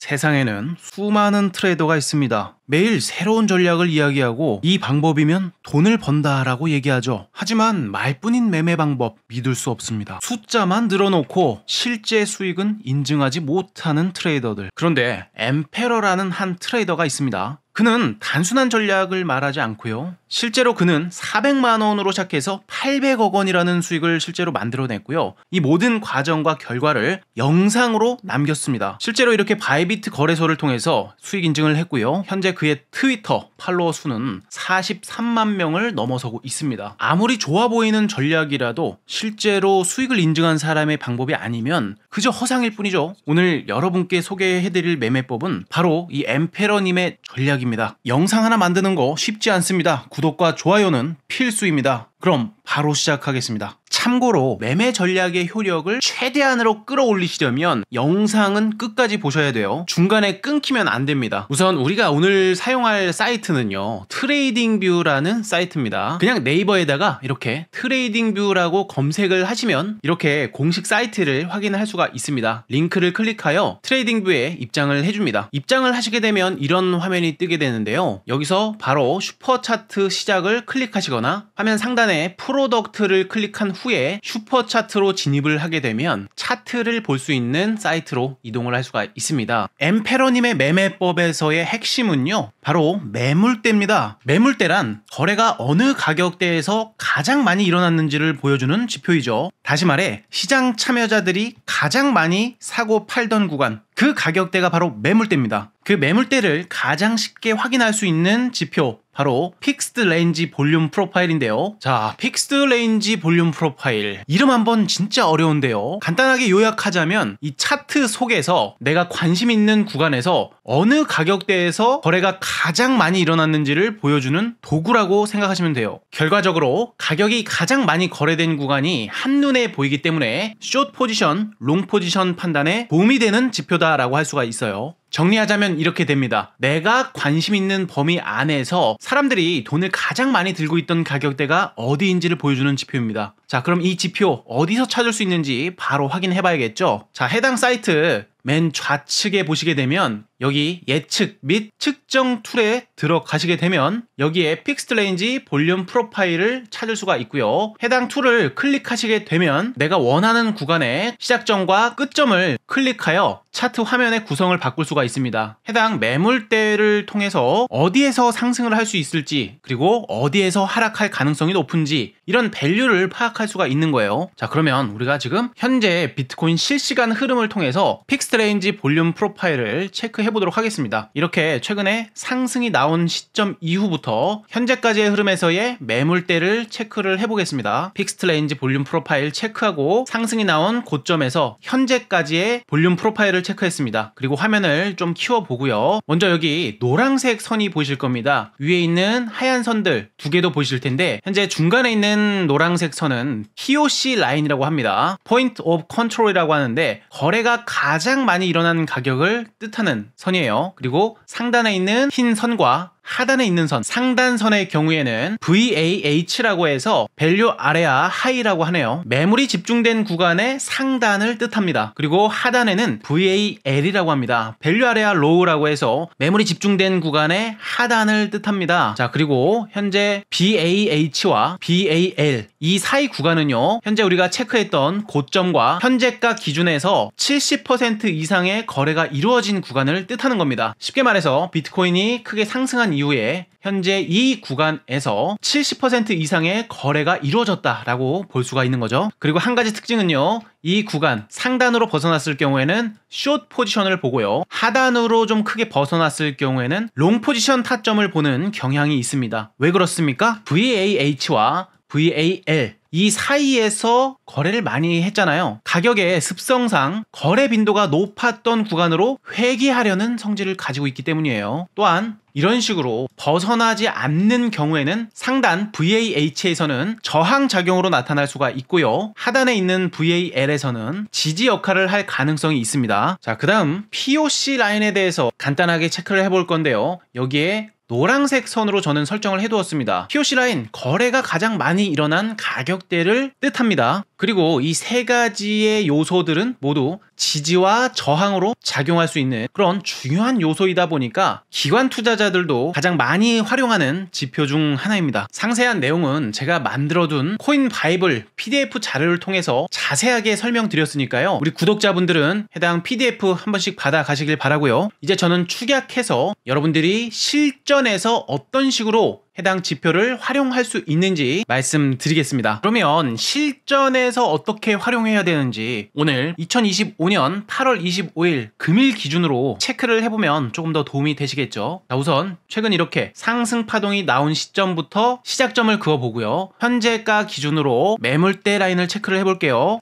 세상에는 수많은 트레이더가 있습니다. 매일 새로운 전략을 이야기하고 이 방법이면 돈을 번다라고 얘기하죠. 하지만 말뿐인 매매 방법 믿을 수 없습니다. 숫자만 늘어놓고 실제 수익은 인증하지 못하는 트레이더들. 그런데 엠페러라는 한 트레이더가 있습니다. 그는 단순한 전략을 말하지 않고요. 실제로 그는 400만 원으로 시작해서 800억 원이라는 수익을 실제로 만들어냈고요. 이 모든 과정과 결과를 영상으로 남겼습니다. 실제로 이렇게 바이비트 거래소를 통해서 수익 인증을 했고요. 현재 그의 트위터 팔로워 수는 43만 명을 넘어서고 있습니다. 아무리 좋아 보이는 전략이라도 실제로 수익을 인증한 사람의 방법이 아니면 그저 허상일 뿐이죠. 오늘 여러분께 소개해드릴 매매법은 바로 이 엠페러님의 전략입니다. 영상 하나 만드는 거 쉽지 않습니다. 구독과 좋아요는 필수입니다. 그럼 바로 시작하겠습니다. 참고로 매매 전략의 효력을 최대한으로 끌어올리시려면 영상은 끝까지 보셔야 돼요. 중간에 끊기면 안 됩니다. 우선 우리가 오늘 사용할 사이트는요, 트레이딩뷰라는 사이트입니다. 그냥 네이버에다가 이렇게 트레이딩뷰라고 검색을 하시면 이렇게 공식 사이트를 확인할 수가 있습니다. 링크를 클릭하여 트레이딩뷰에 입장을 해줍니다. 입장을 하시게 되면 이런 화면이 뜨게 되는데요. 여기서 바로 슈퍼차트 시작을 클릭하시거나 화면 상단에 프로덕트를 클릭한 후에 슈퍼차트로 진입을 하게 되면 차트를 볼 수 있는 사이트로 이동을 할 수가 있습니다. 엠페러님의 매매법에서의 핵심은요, 바로 매물대입니다. 매물대란 거래가 어느 가격대에서 가장 많이 일어났는지를 보여주는 지표이죠. 다시 말해 시장 참여자들이 가장 많이 사고 팔던 구간, 그 가격대가 바로 매물대입니다. 그 매물대를 가장 쉽게 확인할 수 있는 지표, 바로 픽스드 레인지 볼륨 프로파일인데요. 자, 픽스드 레인지 볼륨 프로파일, 이름 한번 진짜 어려운데요. 간단하게 요약하자면 이 차트 속에서 내가 관심 있는 구간에서 어느 가격대에서 거래가 가장 많이 일어났는지를 보여주는 도구라고 생각하시면 돼요. 결과적으로 가격이 가장 많이 거래된 구간이 한눈에 보이기 때문에 숏 포지션, 롱 포지션 판단에 도움이 되는 지표다라고 할 수가 있어요. 정리하자면 이렇게 됩니다. 내가 관심 있는 범위 안에서 사람들이 돈을 가장 많이 들고 있던 가격대가 어디인지를 보여주는 지표입니다. 자, 그럼 이 지표 어디서 찾을 수 있는지 바로 확인해 봐야겠죠. 자, 해당 사이트 맨 좌측에 보시게 되면 여기 예측 및 측정 툴에 들어가시게 되면 여기에 픽스드 레인지 볼륨 프로파일을 찾을 수가 있고요. 해당 툴을 클릭하시게 되면 내가 원하는 구간의 시작점과 끝점을 클릭하여 차트 화면의 구성을 바꿀 수가 있습니다. 해당 매물대를 통해서 어디에서 상승을 할 수 있을지, 그리고 어디에서 하락할 가능성이 높은지 이런 밸류를 파악할 수가 있는 거예요. 자, 그러면 우리가 지금 현재 비트코인 실시간 흐름을 통해서 픽스드 레인지 볼륨 프로파일을 체크해 보도록 하겠습니다. 이렇게 최근에 상승이 나온 시점 이후부터 현재까지의 흐름에서의 매물대를 체크를 해보겠습니다. 픽스드 레인지 볼륨 프로파일 체크하고 상승이 나온 고점에서 현재까지의 볼륨 프로파일을 체크했습니다. 그리고 화면을 좀 키워보고요. 먼저 여기 노란색 선이 보이실 겁니다. 위에 있는 하얀 선들 두 개도 보이실 텐데 현재 중간에 있는 노란색 선은 POC 라인이라고 합니다. Point of Control이라고 하는데 거래가 가장 많이 일어난 가격을 뜻하는 선이에요. 그리고 상단에 있는 흰 선과 하단에 있는 선, 상단선의 경우에는 VAH라고 해서 밸류 아래아 하이라고 하네요. 매물이 집중된 구간의 상단을 뜻합니다. 그리고 하단에는 VAL이라고 합니다. 밸류 아래아 로우라고 해서 매물이 집중된 구간의 하단을 뜻합니다. 자, 그리고 현재 BAH와 BAL 이 사이 구간은요, 현재 우리가 체크했던 고점과 현재가 기준에서 70% 이상의 거래가 이루어진 구간을 뜻하는 겁니다. 쉽게 말해서 비트코인이 크게 상승한 이후에 현재 이 구간에서 70% 이상의 거래가 이루어졌다라고 볼 수가 있는 거죠. 그리고 한 가지 특징은요, 이 구간 상단으로 벗어났을 경우에는 숏 포지션을 보고요, 하단으로 좀 크게 벗어났을 경우에는 롱 포지션 타점을 보는 경향이 있습니다. 왜 그렇습니까? VAH와 VAL 이 사이에서 거래를 많이 했잖아요. 가격의 습성상 거래 빈도가 높았던 구간으로 회귀하려는 성질을 가지고 있기 때문이에요. 또한 이런 식으로 벗어나지 않는 경우에는 상단 VAH에서는 저항 작용으로 나타날 수가 있고요. 하단에 있는 VAL에서는 지지 역할을 할 가능성이 있습니다. 자, 그 다음 POC 라인에 대해서 간단하게 체크를 해볼 건데요. 여기에 노란색 선으로 저는 설정을 해두었습니다. POC 라인, 거래가 가장 많이 일어난 가격대를 뜻합니다. 그리고 이 세 가지의 요소들은 모두 지지와 저항으로 작용할 수 있는 그런 중요한 요소이다 보니까 기관 투자자들도 가장 많이 활용하는 지표 중 하나입니다. 상세한 내용은 제가 만들어둔 코인 바이블 PDF 자료를 통해서 자세하게 설명드렸으니까요. 우리 구독자분들은 해당 PDF 한 번씩 받아 가시길 바라고요. 이제 저는 축약해서 여러분들이 실전에서 어떤 식으로 해당 지표를 활용할 수 있는지 말씀드리겠습니다. 그러면 실전에서 어떻게 활용해야 되는지 오늘 2025년 8월 25일 금일 기준으로 체크를 해보면 조금 더 도움이 되시겠죠. 자, 우선 최근 이렇게 상승 파동이 나온 시점부터 시작점을 그어보고요. 현재가 기준으로 매물대 라인을 체크를 해볼게요.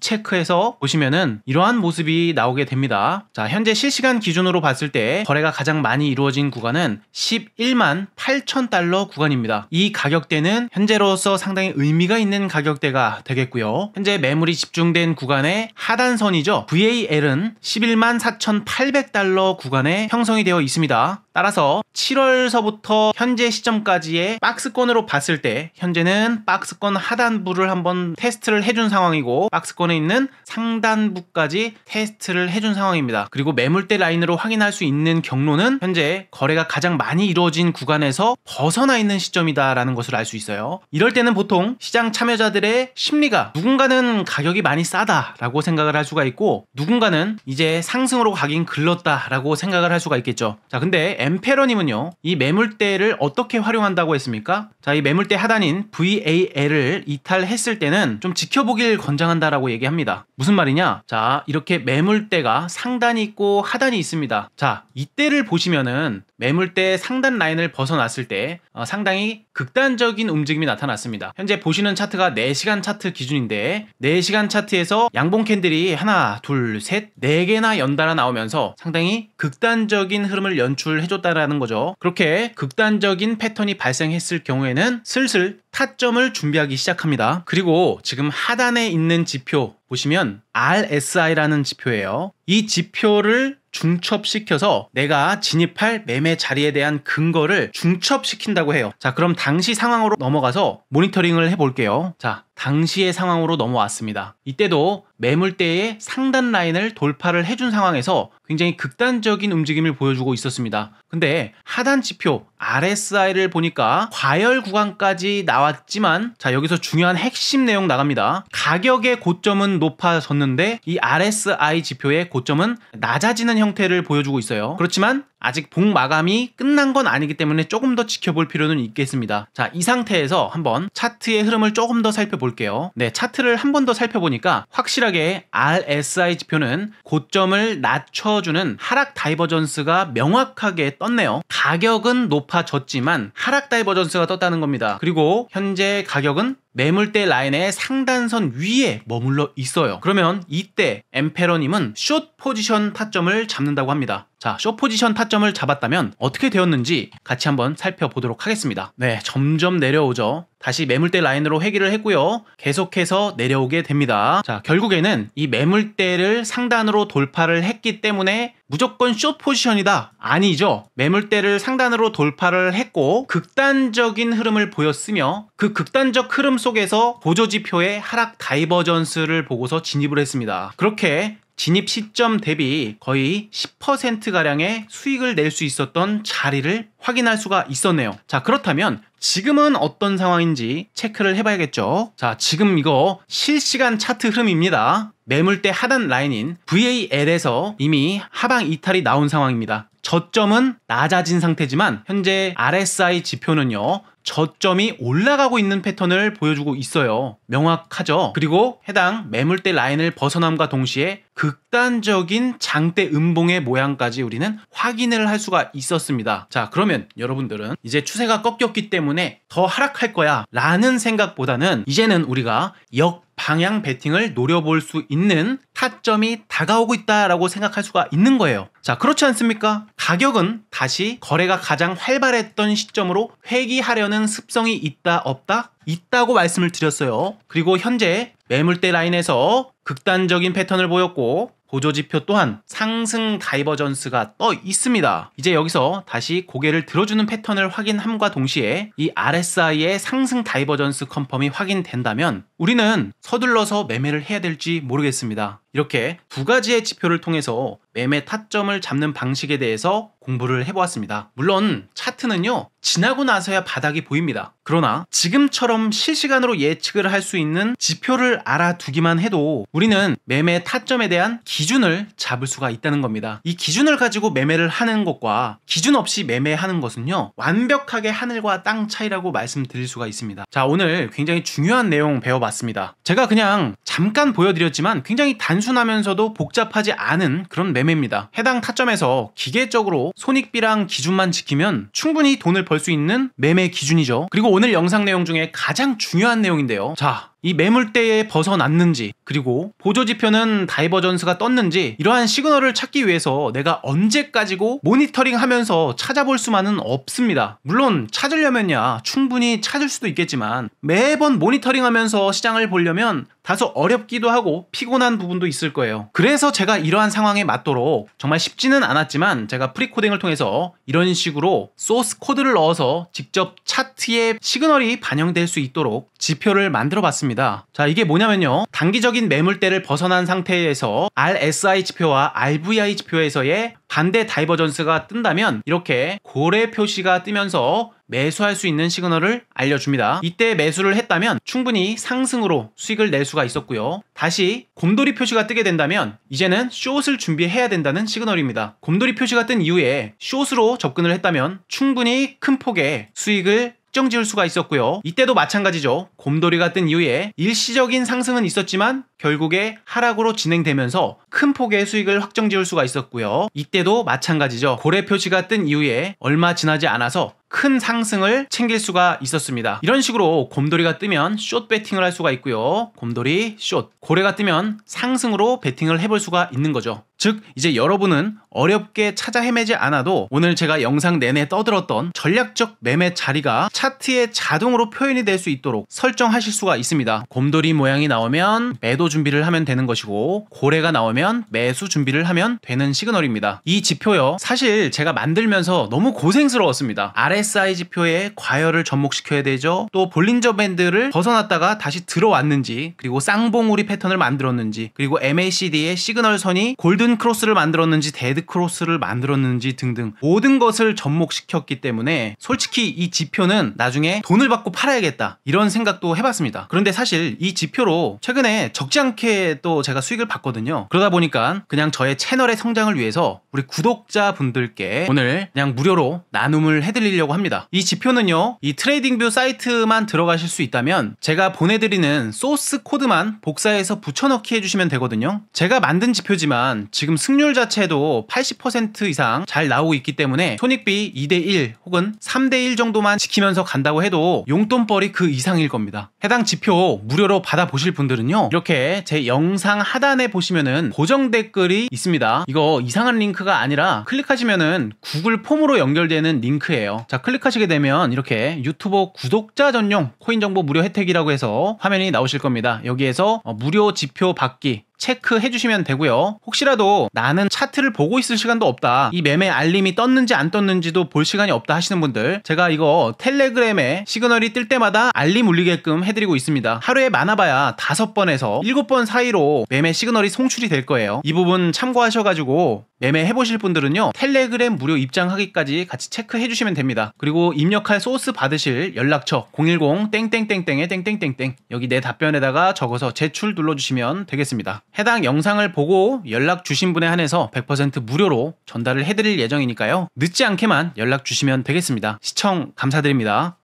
체크해서 보시면은 이러한 모습이 나오게 됩니다. 자, 현재 실시간 기준으로 봤을 때 거래가 가장 많이 이루어진 구간은 11만 8천 달러 구간입니다. 이 가격대는 현재로서 상당히 의미가 있는 가격대가 되겠고요. 현재 매물이 집중된 구간의 하단선이죠. VAL은 11만 4,800달러 구간에 형성이 되어 있습니다. 따라서 7월서부터 현재 시점까지의 박스권으로 봤을 때 현재는 박스권 하단부를 한번 테스트를 해준 상황이고 박스권에 있는 상단부까지 테스트를 해준 상황입니다. 그리고 매물대 라인으로 확인할 수 있는 경로는 현재 거래가 가장 많이 이루어진 구간에서 벗어나 있는 시점이다라는 것을 알 수 있어요. 이럴 때는 보통 시장 참여자들의 심리가 누군가는 가격이 많이 싸다라고 생각을 할 수가 있고 누군가는 이제 상승으로 가긴 글렀다라고 생각을 할 수가 있겠죠. 자, 근데 엠페러님은요, 이 매물대를 어떻게 활용한다고 했습니까? 자, 이 매물대 하단인 VAL을 이탈했을 때는 좀 지켜보길 권장한다라고 얘기합니다. 무슨 말이냐? 자, 이렇게 매물대가 상단이 있고 하단이 있습니다. 자, 이때를 보시면은 매물대 상단 라인을 벗어났을 때 상당히 극단적인 움직임이 나타났습니다. 현재 보시는 차트가 4시간 차트 기준인데 4시간 차트에서 양봉 캔들이 하나, 둘, 셋, 4개나 연달아 나오면서 상당히 극단적인 흐름을 연출해줬다라는 거죠. 그렇게 극단적인 패턴이 발생했을 경우에는 슬슬 타점을 준비하기 시작합니다. 그리고 지금 하단에 있는 지표 보시면 RSI라는 지표예요. 이 지표를 중첩시켜서 내가 진입할 매매 자리에 대한 근거를 중첩시킨다고 해요. 자, 그럼 당시 상황으로 넘어가서 모니터링을 해볼게요. 자, 당시의 상황으로 넘어왔습니다. 이때도 매물대의 상단 라인을 돌파를 해준 상황에서 굉장히 극단적인 움직임을 보여주고 있었습니다. 근데 하단 지표 RSI를 보니까 과열 구간까지 나왔지만 자, 여기서 중요한 핵심 내용 나갑니다. 가격의 고점은 높아졌는데 이 RSI 지표의 고점은 낮아지는 형태를 보여주고 있어요. 그렇지만 아직 복 마감이 끝난 건 아니기 때문에 조금 더 지켜볼 필요는 있겠습니다. 자, 이 상태에서 한번 차트의 흐름을 조금 더 살펴볼게요. 네, 차트를 한 번 더 살펴보니까 확실하게 RSI 지표는 고점을 낮춰주는 하락 다이버전스가 명확하게 떴네요. 가격은 높아졌지만 하락 다이버전스가 떴다는 겁니다. 그리고 현재 가격은 매물대 라인의 상단선 위에 머물러 있어요. 그러면 이때 엠페러님은 숏 포지션 타점을 잡는다고 합니다. 자, 숏 포지션 타점을 잡았다면 어떻게 되었는지 같이 한번 살펴보도록 하겠습니다. 네, 점점 내려오죠. 다시 매물대 라인으로 회귀를 했고요. 계속해서 내려오게 됩니다. 자, 결국에는 이 매물대를 상단으로 돌파를 했기 때문에 무조건 숏 포지션이다. 아니죠. 매물대를 상단으로 돌파를 했고 극단적인 흐름을 보였으며 그 극단적 흐름 속에서 보조지표의 하락 다이버전스를 보고서 진입을 했습니다. 그렇게 진입 시점 대비 거의 10%가량의 수익을 낼 수 있었던 자리를 확인할 수가 있었네요. 자, 그렇다면 지금은 어떤 상황인지 체크를 해봐야겠죠. 자, 지금 이거 실시간 차트 흐름입니다. 매물대 하단 라인인 VAL에서 이미 하방 이탈이 나온 상황입니다. 저점은 낮아진 상태지만 현재 RSI 지표는요, 저점이 올라가고 있는 패턴을 보여주고 있어요. 명확하죠? 그리고 해당 매물대 라인을 벗어남과 동시에 극단적인 장대 음봉의 모양까지 우리는 확인을 할 수가 있었습니다. 자, 그러면 여러분들은 이제 추세가 꺾였기 때문에 더 하락할 거야 라는 생각보다는 이제는 우리가 역방향 베팅을 노려볼 수 있는 타점이 다가오고 있다라고 생각할 수가 있는 거예요. 자, 그렇지 않습니까? 가격은 다시 거래가 가장 활발했던 시점으로 회귀하려는 습성이 있다 없다? 있다고 말씀을 드렸어요. 그리고 현재 매물대 라인에서 극단적인 패턴을 보였고 보조지표 또한 상승 다이버전스가 떠 있습니다. 이제 여기서 다시 고개를 들어주는 패턴을 확인함과 동시에 이 RSI의 상승 다이버전스 컨펌이 확인된다면 우리는 서둘러서 매매를 해야 될지 모르겠습니다. 이렇게 두 가지의 지표를 통해서 매매 타점을 잡는 방식에 대해서 공부를 해보았습니다. 물론 차트는요, 지나고 나서야 바닥이 보입니다. 그러나 지금처럼 실시간으로 예측을 할 수 있는 지표를 알아두기만 해도 우리는 매매 타점에 대한 기준을 잡을 수가 있다는 겁니다. 이 기준을 가지고 매매를 하는 것과 기준 없이 매매하는 것은요, 완벽하게 하늘과 땅 차이라고 말씀드릴 수가 있습니다. 자, 오늘 굉장히 중요한 내용 배워봤습니다. 제가 그냥 잠깐 보여드렸지만 굉장히 단순하면서도 복잡하지 않은 그런 매매입니다. 해당 타점에서 기계적으로 손익비랑 기준만 지키면 충분히 돈을 벌 수 있는 매매 기준이죠. 그리고 오늘 영상 내용 중에 가장 중요한 내용인데요. 자, 이 매물대에 벗어났는지, 그리고 보조지표는 다이버전스가 떴는지 이러한 시그널을 찾기 위해서 내가 언제까지고 모니터링 하면서 찾아볼 수만은 없습니다. 물론 찾으려면야 충분히 찾을 수도 있겠지만 매번 모니터링 하면서 시장을 보려면 다소 어렵기도 하고 피곤한 부분도 있을 거예요. 그래서 제가 이러한 상황에 맞도록 정말 쉽지는 않았지만 제가 프리코딩을 통해서 이런 식으로 소스 코드를 넣어서 직접 차트에 시그널이 반영될 수 있도록 지표를 만들어 봤습니다. 자, 이게 뭐냐면요, 단기적인 매물대를 벗어난 상태에서 RSI 지표와 RVI 지표에서의 반대 다이버전스가 뜬다면 이렇게 고래 표시가 뜨면서 매수할 수 있는 시그널을 알려줍니다. 이때 매수를 했다면 충분히 상승으로 수익을 낼 수가 있었고요. 다시 곰돌이 표시가 뜨게 된다면 이제는 숏을 준비해야 된다는 시그널입니다. 곰돌이 표시가 뜬 이후에 숏으로 접근을 했다면 충분히 큰 폭의 수익을 확정지을 수가 있었고요. 이때도 마찬가지죠. 곰돌이가 뜬 이후에 일시적인 상승은 있었지만 결국에 하락으로 진행되면서 큰 폭의 수익을 확정지을 수가 있었고요. 이때도 마찬가지죠. 고래 표시가 뜬 이후에 얼마 지나지 않아서 큰 상승을 챙길 수가 있었습니다. 이런 식으로 곰돌이가 뜨면 숏 배팅을 할 수가 있고요. 곰돌이, 숏, 고래가 뜨면 상승으로 배팅을 해볼 수가 있는 거죠. 즉 이제 여러분은 어렵게 찾아 헤매지 않아도 오늘 제가 영상 내내 떠들었던 전략적 매매 자리가 차트에 자동으로 표현이 될 수 있도록 설정하실 수가 있습니다. 곰돌이 모양이 나오면 매도 준비를 하면 되는 것이고, 고래가 나오면 매수 준비를 하면 되는 시그널입니다. 이 지표요, 사실 제가 만들면서 너무 고생스러웠습니다. RSI 지표에 과열을 접목시켜야 되죠. 또 볼린저 밴드를 벗어났다가 다시 들어왔는지, 그리고 쌍봉우리 패턴을 만들었는지, 그리고 MACD의 시그널 선이 골든 크로스를 만들었는지 데드 크로스를 만들었는지 등등 모든 것을 접목시켰기 때문에 솔직히 이 지표는 나중에 돈을 받고 팔아야겠다 이런 생각도 해봤습니다. 그런데 사실 이 지표로 최근에 적지 않게 또 제가 수익을 봤거든요. 그러다 보니까 그냥 저의 채널의 성장을 위해서 우리 구독자분들께 오늘 그냥 무료로 나눔을 해드리려고 합니다. 이 지표는요, 이 트레이딩뷰 사이트만 들어가실 수 있다면 제가 보내드리는 소스 코드만 복사해서 붙여넣기 해주시면 되거든요. 제가 만든 지표지만 지금 승률 자체도 80% 이상 잘 나오고 있기 때문에 손익비 2대1 혹은 3대1 정도만 지키면서 간다고 해도 용돈벌이 그 이상일 겁니다. 해당 지표 무료로 받아보실 분들은요, 이렇게 제 영상 하단에 보시면은 고정 댓글이 있습니다. 이거 이상한 링크가 아니라 클릭하시면은 구글 폼으로 연결되는 링크예요. 자, 클릭하시게 되면 이렇게 유튜버 구독자 전용 코인 정보 무료 혜택이라고 해서 화면이 나오실 겁니다. 여기에서 무료 지표 받기 체크해 주시면 되고요. 혹시라도 나는 차트를 보고 있을 시간도 없다, 이 매매 알림이 떴는지 안 떴는지도 볼 시간이 없다 하시는 분들, 제가 이거 텔레그램에 시그널이 뜰 때마다 알림 울리게끔 해드리고 있습니다. 하루에 많아봐야 5번에서 7번 사이로 매매 시그널이 송출이 될 거예요. 이 부분 참고하셔가지고 매매 해보실 분들은요, 텔레그램 무료 입장하기까지 같이 체크해 주시면 됩니다. 그리고 입력할 소스 받으실 연락처 010 땡땡땡땡에 땡땡땡땡 여기 내 답변에다가 적어서 제출 눌러주시면 되겠습니다. 해당 영상을 보고 연락 주신 분에 한해서 100% 무료로 전달을 해드릴 예정이니까요, 늦지 않게만 연락 주시면 되겠습니다. 시청 감사드립니다.